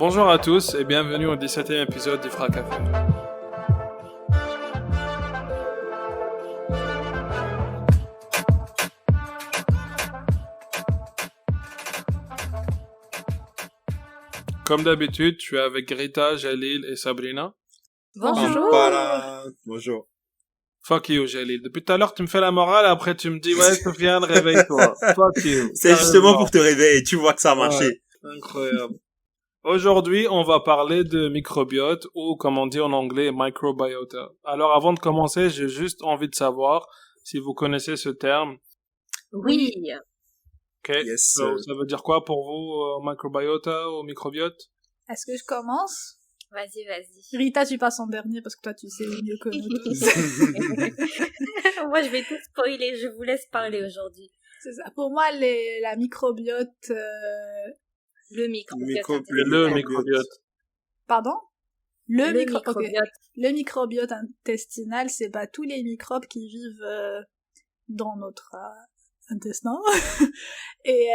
Bonjour à tous et bienvenue au 17e épisode du Fra Café. Comme d'habitude, je suis avec Greta, Jalil et Sabrina. Bonjour. Voilà. Bonjour. Fuck you, Jalil. Depuis tout à l'heure, tu me fais la morale, après tu me dis, ouais, Sofiane, réveille-toi. Fuck you. C'est justement pour te réveiller, tu vois que ça a marché. Ouais, incroyable. Aujourd'hui, on va parler de microbiote ou, comme on dit en anglais, microbiota. Alors, avant de commencer, j'ai juste envie de savoir si vous connaissez ce terme. Oui. Ok. Yes, So, ça veut dire quoi pour vous, microbiota ou microbiote? Est-ce que je commence? Vas-y. Rita, tu passes en dernier parce que toi, tu sais mieux que nous tous. Moi, je vais tout spoiler. Je vous laisse parler aujourd'hui. C'est ça. Pour moi, la microbiote... Le microbiote. Le microbiote. Pardon? Le microbiote. microbiote. Le microbiote intestinal, c'est tous les microbes qui vivent dans notre intestin et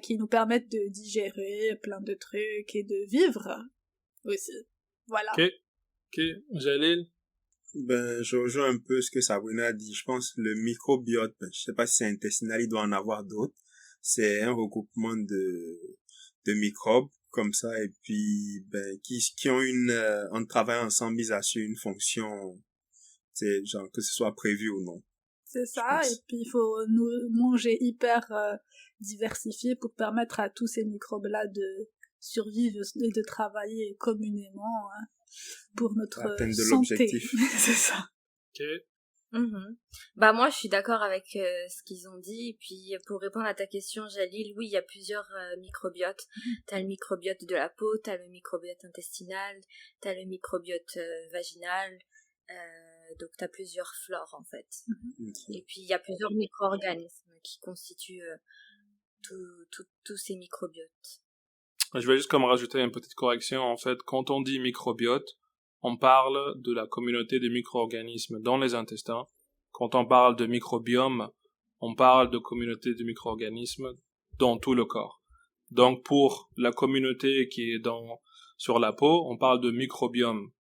qui nous permettent de digérer plein de trucs et de vivre aussi. Voilà. Ok. Jalil? Je rejoins un peu ce que Sabrina a dit. Je pense le microbiote, je sais pas si c'est intestinal, il doit en avoir d'autres. C'est un regroupement de microbes comme ça et puis qui ont en travaillant ensemble, ils assurent une fonction, c'est genre que ce soit prévu ou non. C'est ça, et puis il faut nous manger hyper diversifié pour permettre à tous ces microbes-là de survivre et de travailler communément pour notre santé. C'est ça. Ok. Moi, je suis d'accord avec ce qu'ils ont dit. Et puis, pour répondre à ta question, Jalil, oui, il y a plusieurs microbiotes. T'as le microbiote de la peau, t'as le microbiote intestinal, t'as le microbiote vaginal. Donc, t'as plusieurs flores, en fait. Et puis, il y a plusieurs micro-organismes qui constituent tous ces microbiotes. Je vais juste comme rajouter une petite correction. En fait, quand on dit microbiote, on parle de la communauté des micro-organismes dans les intestins. Quand on parle de microbiome, on parle de communauté de micro-organismes dans tout le corps. Donc, pour la communauté qui est sur la peau, on parle de microbiome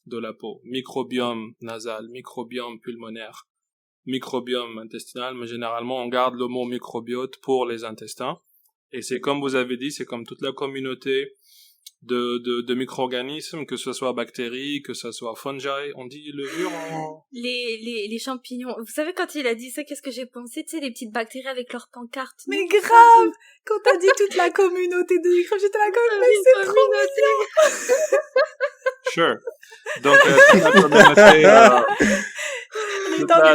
de la peau. Microbiome nasal, microbiome pulmonaire, microbiome intestinal, mais généralement, on garde le mot microbiote pour les intestins. Et c'est comme vous avez dit, c'est comme toute la communauté de micro-organismes, que ce soit bactéries, que ce soit fungi, on dit levure en... Les champignons. Vous savez, quand il a dit ça, qu'est-ce que j'ai pensé? Tu sais, les petites bactéries avec leurs pancartes. Mais grave! Quand t'as dit toute la communauté de microbes, j'étais là comme, mais c'est trop mignon! Sure. Donc, toute la communauté...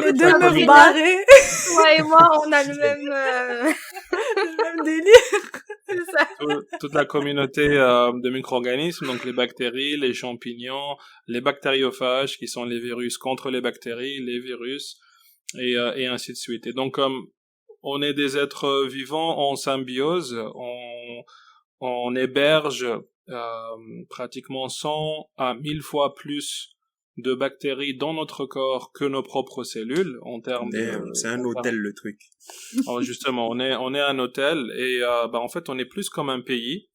les deux meufs barrées. Toi et moi, on a le même... le même délire. C'est ça. Toute la communauté de micro-organismes, donc les bactéries, les champignons, les bactériophages, qui sont les virus contre les bactéries, les virus, et ainsi de suite. Et donc, comme on est des êtres vivants en symbiose, on héberge pratiquement 100 à 1000 fois plus de bactéries dans notre corps que nos propres cellules en termes c'est un hôtel le truc. Alors justement, on est un hôtel et en fait on est plus comme un pays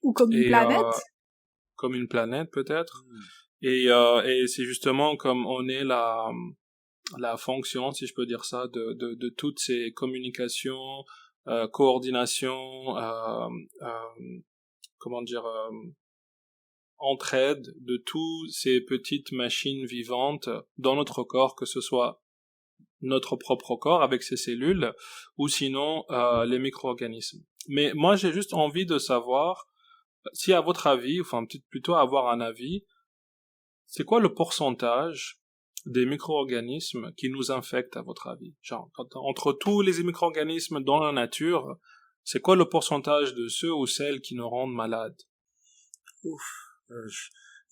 ou comme une planète. Comme une planète peut-être. Et c'est justement comme on est la fonction, si je peux dire ça, de toutes ces communications, coordination, entraide de toutes ces petites machines vivantes dans notre corps, que ce soit notre propre corps avec ses cellules ou sinon les micro-organismes. Mais moi j'ai juste envie de savoir si à votre avis, enfin plutôt avoir un avis, c'est quoi le pourcentage des micro-organismes qui nous infectent à votre avis? Genre entre tous les micro-organismes dans la nature, c'est quoi le pourcentage de ceux ou celles qui nous rendent malades?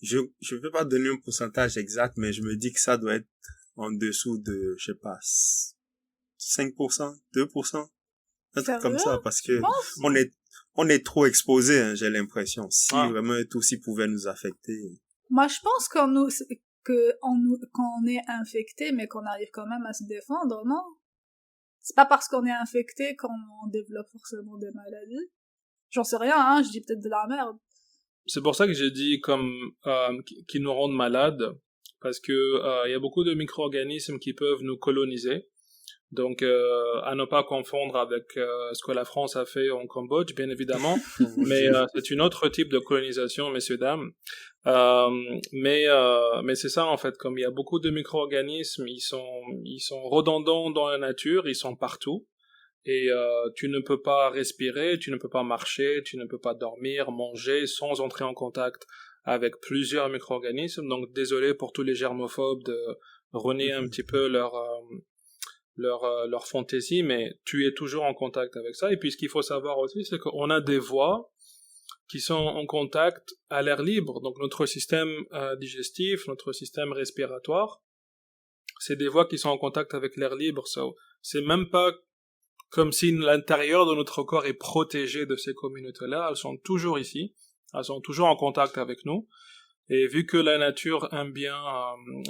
Je peux pas donner un pourcentage exact, mais je me dis que ça doit être en dessous de, je sais pas, 5%, 2%, un truc comme ça, parce que on est trop exposé, hein, j'ai l'impression. Si vraiment tout s'y pouvait nous affecter. Moi, je pense quand on est infecté, mais qu'on arrive quand même à se défendre, non? C'est pas parce qu'on est infecté qu'on développe forcément des maladies. J'en sais rien, hein, je dis peut-être de la merde. c'est pour ça que j'ai dit qui nous rendent malades, parce que il y a beaucoup de micro-organismes qui peuvent nous coloniser. Donc, à ne pas confondre avec ce que la France a fait en Cambodge, bien évidemment, mais c'est une autre type de colonisation, messieurs dames. Mais c'est ça en fait, comme il y a beaucoup de micro-organismes, ils sont redondants dans la nature, ils sont partout, et tu ne peux pas respirer, tu ne peux pas marcher, tu ne peux pas dormir, manger sans entrer en contact avec plusieurs micro-organismes. Donc, désolé pour tous les germophobes de renier un petit peu leur fantaisie, mais tu es toujours en contact avec ça. Et puis ce qu'il faut savoir aussi, c'est qu'on a des voies qui sont en contact à l'air libre. Donc notre système digestif, notre système respiratoire, c'est des voies qui sont en contact avec l'air libre. C'est même pas comme si l'intérieur de notre corps est protégé de ces communautés-là. Elles sont toujours ici, elles sont toujours en contact avec nous. Et vu que la nature aime bien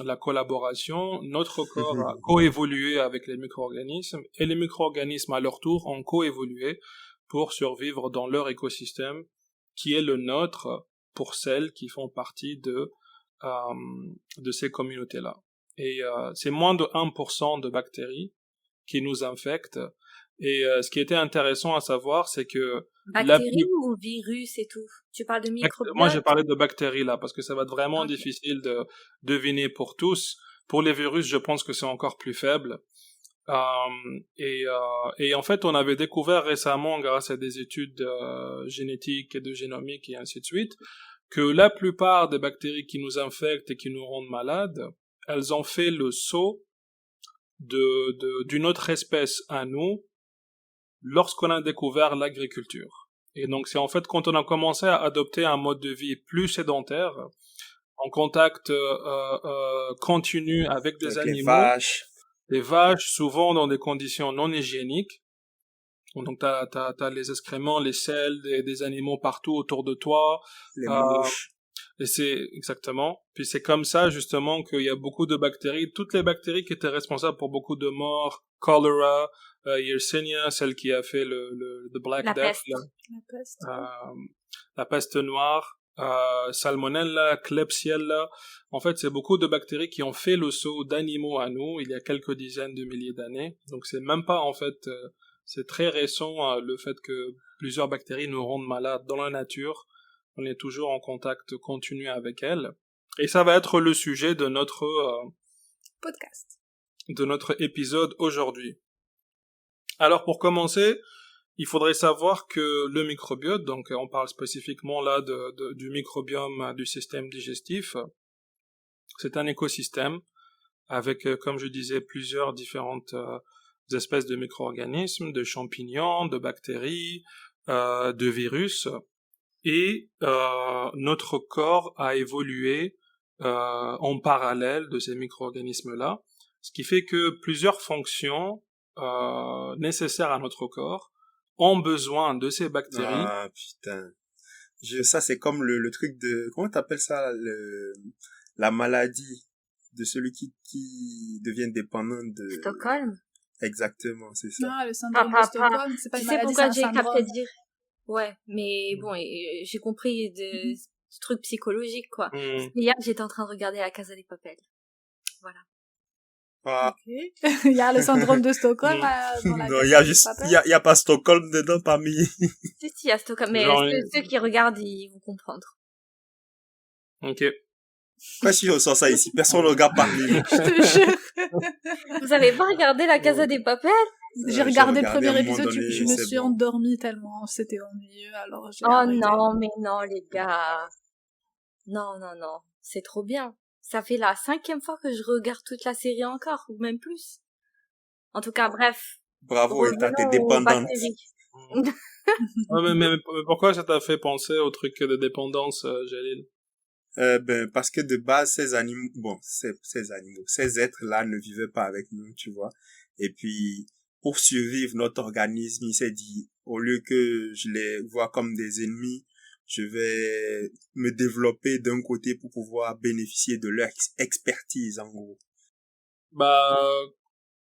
la collaboration, notre corps a coévolué avec les micro-organismes, et les micro-organismes à leur tour ont coévolué pour survivre dans leur écosystème, qui est le nôtre pour celles qui font partie de ces communautés-là. Et c'est moins de 1% de bactéries qui nous infectent. Et ce qui était intéressant à savoir, c'est que bactéries ou virus et tout? Tu parles de microbiote? Moi, j'ai parlé de bactéries là, parce que ça va être vraiment difficile de deviner pour tous. Pour les virus, je pense que c'est encore plus faible. Et en fait, on avait découvert récemment, grâce à des études génétiques et de génomique et ainsi de suite, que la plupart des bactéries qui nous infectent et qui nous rendent malades, elles ont fait le saut d'une autre espèce à nous lorsqu'on a découvert l'agriculture. Et donc c'est en fait quand on a commencé à adopter un mode de vie plus sédentaire, en contact continu avec des animaux, des vaches, souvent dans des conditions non hygiéniques. Donc t'as les excréments, les selles des animaux partout autour de toi. Les mouches. Et c'est exactement. Puis c'est comme ça justement qu'il y a beaucoup de bactéries, toutes les bactéries qui étaient responsables pour beaucoup de morts, cholera, Yersinia, celle qui a fait the Black Death, la peste noire, Salmonella, Klebsiella. En fait, c'est beaucoup de bactéries qui ont fait le saut d'animaux à nous il y a quelques dizaines de milliers d'années. Donc c'est même pas en fait, c'est très récent le fait que plusieurs bactéries nous rendent malades dans la nature. On est toujours en contact continu avec elles. Et ça va être le sujet de notre podcast, de notre épisode aujourd'hui. Alors pour commencer, il faudrait savoir que le microbiote, donc on parle spécifiquement là du microbiome du système digestif, c'est un écosystème avec, comme je disais, plusieurs différentes espèces de micro-organismes, de champignons, de bactéries, de virus. Et notre corps a évolué en parallèle de ces micro-organismes-là, ce qui fait que plusieurs fonctions nécessaires à notre corps ont besoin de ces bactéries. Ah putain, ça c'est comme le truc de, comment t'appelles ça, la maladie de celui qui devient dépendant de Stockholm. Exactement, c'est ça. Non, le syndrome de Stockholm, c'est pas une maladie, c'est un syndrome. J'ai capté dire. Ouais, mais bon, j'ai compris de ce truc psychologique, quoi. Hier, j'étais en train de regarder La Casa des Papel. Voilà. Ah. Okay. Il y a le syndrome de Stockholm dans la non, il y a juste, il y a pas Stockholm dedans parmi. Si, il y a Stockholm, mais ceux qui regardent, ils vont comprendre. Ok. Pourquoi si je ressens ça ici? Personne ne regarde parmi nous. Je te jure. Vous avez pas regardé La Casa des Papel? J'ai regardé le premier épisode, je me suis endormie tellement c'était ennuyeux, alors j'ai arrêté. Non, mais non, les gars. Non, c'est trop bien. Ça fait la 5e fois que je regarde toute la série encore, ou même plus. En tout cas, bref. Bravo, et t'es dépendante. mais pourquoi ça t'a fait penser au truc de dépendance, Jalil? Parce que de base, ces êtres-là ne vivaient pas avec nous, tu vois. Et puis, pour survivre, notre organisme, il s'est dit, au lieu que je les vois comme des ennemis, je vais me développer d'un côté pour pouvoir bénéficier de leur expertise, en gros. Ouais,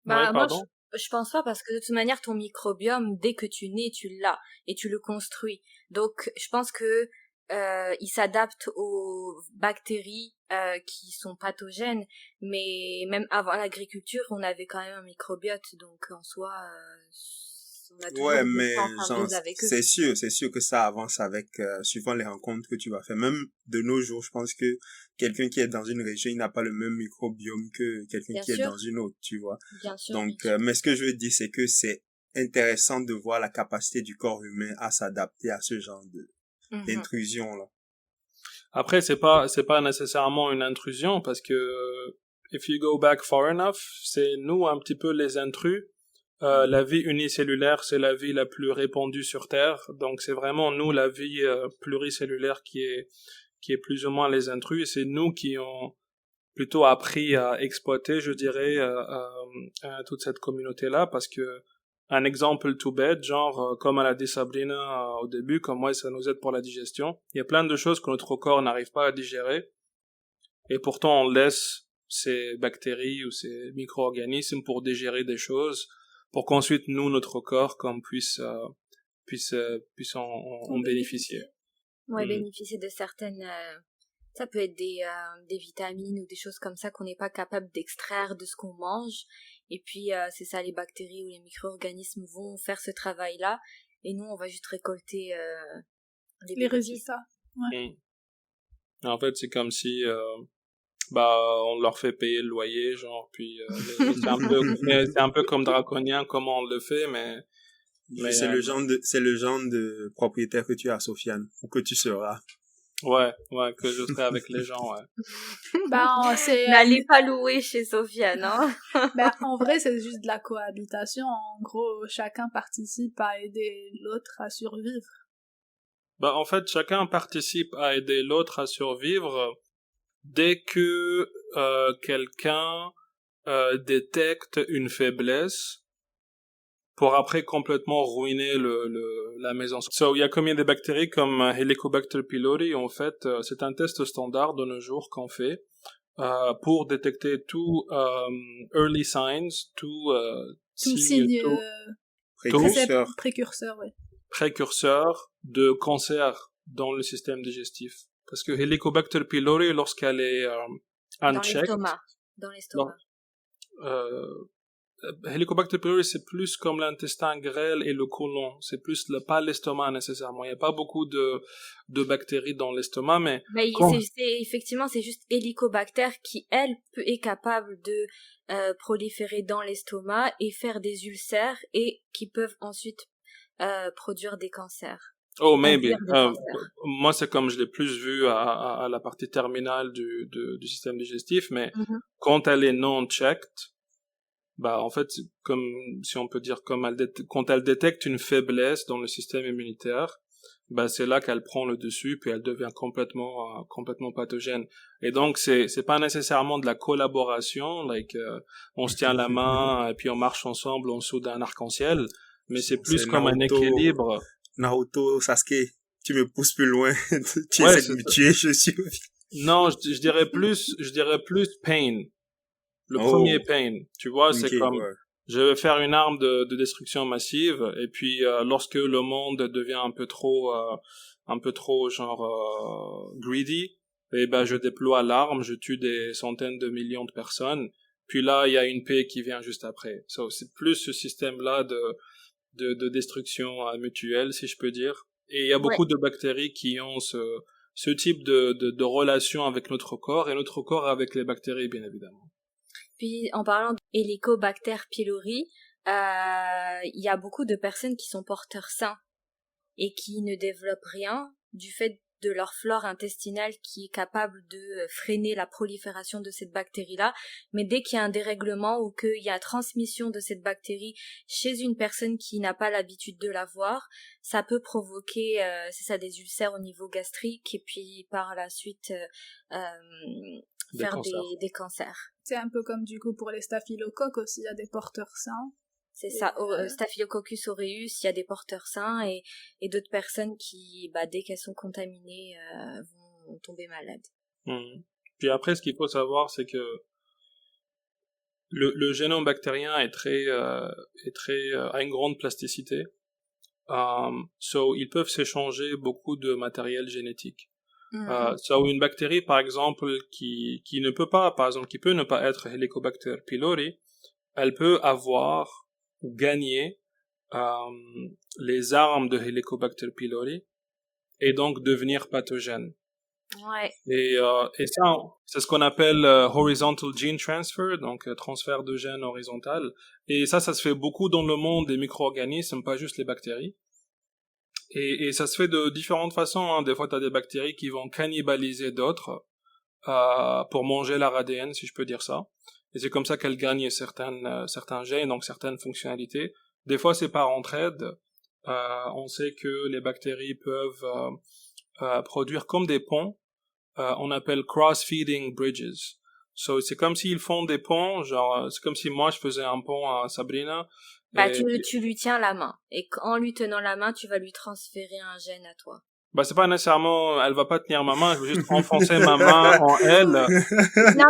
moi, je pense pas, parce que de toute manière, ton microbiome, dès que tu nais, tu l'as, et tu le construis. Donc, je pense que il s'adapte aux bactéries qui sont pathogènes, mais même avant l'agriculture, on avait quand même un microbiote, donc en soi, on a toujours Ouais, été mais en genre, symbiose avec eux. c'est sûr que ça avance avec, suivant les rencontres que tu vas faire. Même de nos jours, je pense que quelqu'un qui est dans une région, il n'a pas le même microbiome que quelqu'un Bien qui est sûr, dans une autre, tu vois. bien sûr, Donc, bien sûr. mais ce que je veux dire, c'est que c'est intéressant de voir la capacité du corps humain à s'adapter à ce genre Mhm. d'intrusion, là. Après, c'est pas nécessairement une intrusion parce que if you go back far enough, c'est nous un petit peu les intrus. La vie unicellulaire, c'est la vie la plus répandue sur Terre. Donc, c'est vraiment nous, la vie pluricellulaire qui est plus ou moins les intrus. Et c'est nous qui ont plutôt appris à exploiter, je dirais, toute cette communauté-là parce que un exemple tout bête, genre, comme elle a dit Sabrina au début, comme moi, ça nous aide pour la digestion. Il y a plein de choses que notre corps n'arrive pas à digérer. Et pourtant, on laisse ces bactéries ou ces micro-organismes pour digérer des choses, pour qu'ensuite, nous, notre corps, comme puisse en bénéficier. Ouais, Mhm. bénéficier de certaines... ça peut être des vitamines ou des choses comme ça qu'on n'est pas capable d'extraire de ce qu'on mange. Et puis, c'est ça, les bactéries ou les micro-organismes vont faire ce travail-là. Et nous, on va juste récolter Les bénéfices. résultats. Mhm. En fait, c'est comme si on leur fait payer le loyer, genre, puis c'est un peu comme draconien comment on le fait, mais C'est le genre de propriétaire que tu as, Sofiane, ou que tu seras. ouais, que je serai avec les gens, ouais. N'allez pas louer chez Sofiane, hein. En vrai, c'est juste de la cohabitation. En gros, chacun participe à aider l'autre à survivre. En fait, chacun participe à aider l'autre à survivre dès que quelqu'un détecte une faiblesse pour après complètement ruiner la maison. So, il y a combien de bactéries comme Helicobacter pylori, en fait, c'est un test standard de nos jours qu'on fait pour détecter tout early signs, tout signe, Précurseur, ouais. précurseur de cancer dans le système digestif. Parce que Helicobacter pylori, lorsqu'elle est unchecked, dans l'estomac. Helicobacter pylori, c'est plus comme l'intestin grêle et le côlon. C'est plus pas l'estomac nécessairement. Il n'y a pas beaucoup de bactéries dans l'estomac, mais effectivement, c'est juste Helicobacter qui, elle, est capable de proliférer dans l'estomac et faire des ulcères et qui peuvent ensuite produire des cancers. Oh, maybe. Moi, c'est comme je l'ai plus vu à la partie terminale du système digestif, mais quand elle est non checked, en fait, comme si on peut dire, quand elle détecte une faiblesse dans le système immunitaire, c'est là qu'elle prend le dessus, puis elle devient complètement pathogène. Et donc, c'est pas nécessairement de la collaboration, on se tient la main et puis on marche ensemble en dessous d'un arc-en-ciel, mais c'est plus comme un équilibre. Naruto, Sasuke, tu me pousses plus loin, tu essaies de me tuer, je suis... Non, je dirais plus pain. Le premier pain, tu vois, c'est comme je vais faire une arme de destruction massive et puis lorsque le monde devient un peu trop genre greedy, je déploie l'arme, je tue des centaines de millions de personnes, puis là il y a une paix qui vient juste après. So, c'est plus ce système-là de destruction mutuelle, si je peux dire. Et il y a beaucoup de bactéries qui ont ce type de relation avec notre corps et notre corps avec les bactéries, bien évidemment. Puis, en parlant d'Helicobacter pylori, il y a beaucoup de personnes qui sont porteurs sains et qui ne développent rien du fait de leur flore intestinale qui est capable de freiner la prolifération de cette bactérie-là. Mais dès qu'il y a un dérèglement ou qu'il y a transmission de cette bactérie chez une personne qui n'a pas l'habitude de l'avoir, ça peut provoquer, des ulcères au niveau gastrique et puis par la suite faire des cancers. C'est un peu comme du coup pour les staphylocoques aussi, il y a des porteurs sains. C'est ça, Staphylococcus aureus, il y a des porteurs sains et d'autres personnes qui, dès qu'elles sont contaminées, vont tomber malades. Puis après, ce qu'il faut savoir, c'est que le génome bactérien a une grande plasticité. So, ils peuvent s'échanger beaucoup de matériel génétique. So, une bactérie, par exemple, qui ne peut pas, par exemple, qui peut ne pas être Helicobacter pylori, elle peut avoir ou gagner les armes de Helicobacter pylori et donc devenir pathogène. Ouais. Et ça, c'est ce qu'on appelle horizontal gene transfer, donc transfert de gènes horizontal. Et ça se fait beaucoup dans le monde des micro-organismes, pas juste les bactéries. Et ça se fait de différentes façons, hein. Des fois, tu as des bactéries qui vont cannibaliser d'autres pour manger leur ADN, si je peux dire ça. Et c'est comme ça qu'elles gagnent certains gènes, donc certaines fonctionnalités. Des fois, c'est par entraide. On sait que les bactéries peuvent produire comme des ponts. On appelle cross-feeding bridges. So, c'est comme s'ils font des ponts, genre, c'est comme si moi je faisais un pont à Sabrina. Bah, tu lui tiens la main. Et en lui tenant la main, tu vas lui transférer un gène à toi. Bah, c'est pas nécessairement, elle va pas tenir ma main, je vais juste enfoncer ma main en elle. Non,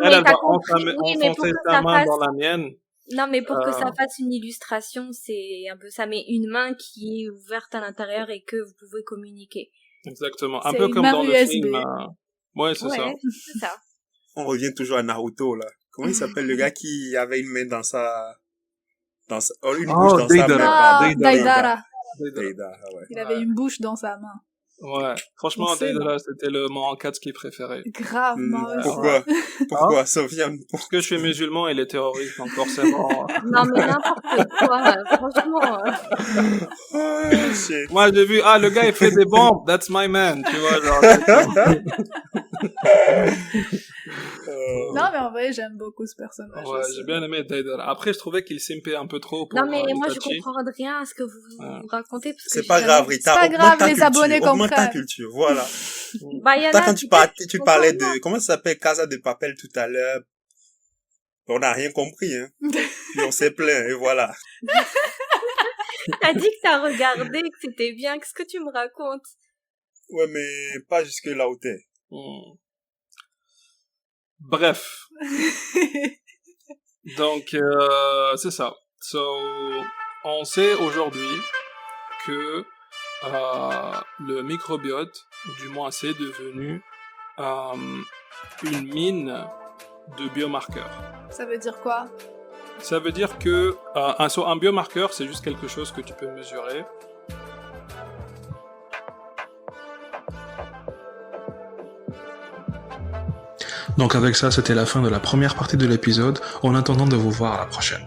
Elle mais va enfoncer sa main dans la mienne. Non, mais pour que ça fasse une illustration, c'est un peu ça. Mais une main qui est ouverte à l'intérieur et que vous pouvez communiquer. Exactement. Un peu comme dans le film. Ouais, c'est ça. C'est ça. On revient toujours à Naruto, là. Comment il s'appelle le gars qui avait une main dans sa... une bouche dans sa main. Deidara. Deidara, ouais. Il avait une bouche dans sa main. Ouais. Franchement, Deidara, c'était mon Akatsuki préféré. Grave, Pourquoi, Sofiane? Parce que je suis musulman et les terroristes, donc forcément. Non, mais n'importe quoi, franchement. Moi, j'ai vu, le gars, il fait des bombes, that's my man, tu vois, genre. Non, mais en vrai, j'aime beaucoup ce personnage. Ouais, j'ai bien aimé Deidara. Après, je trouvais qu'il simpait un peu trop pour Non, mais moi, je Itachi. comprends rien à ce que vous racontez. Parce que c'est pas grave, Rita. C'est pas grave, les abonnés comprennent. Ta culture, voilà. Bah, y en Toi, a quand tu parlais de, comment ça s'appelle, Casa de Papel tout à l'heure, on n'a rien compris, hein. Puis on s'est plaint, et voilà. T'as dit que t'as regardé, que c'était bien, qu'est-ce que tu me racontes? Ouais, mais pas jusque là où t'es. Bref. Donc, c'est ça. So, on sait aujourd'hui que le microbiote, du moins c'est devenu une mine de biomarqueurs. Ça veut dire quoi? Ça veut dire que un biomarqueur, c'est juste quelque chose que tu peux mesurer. Donc avec ça, c'était la fin de la première partie de l'épisode, en attendant de vous voir à la prochaine.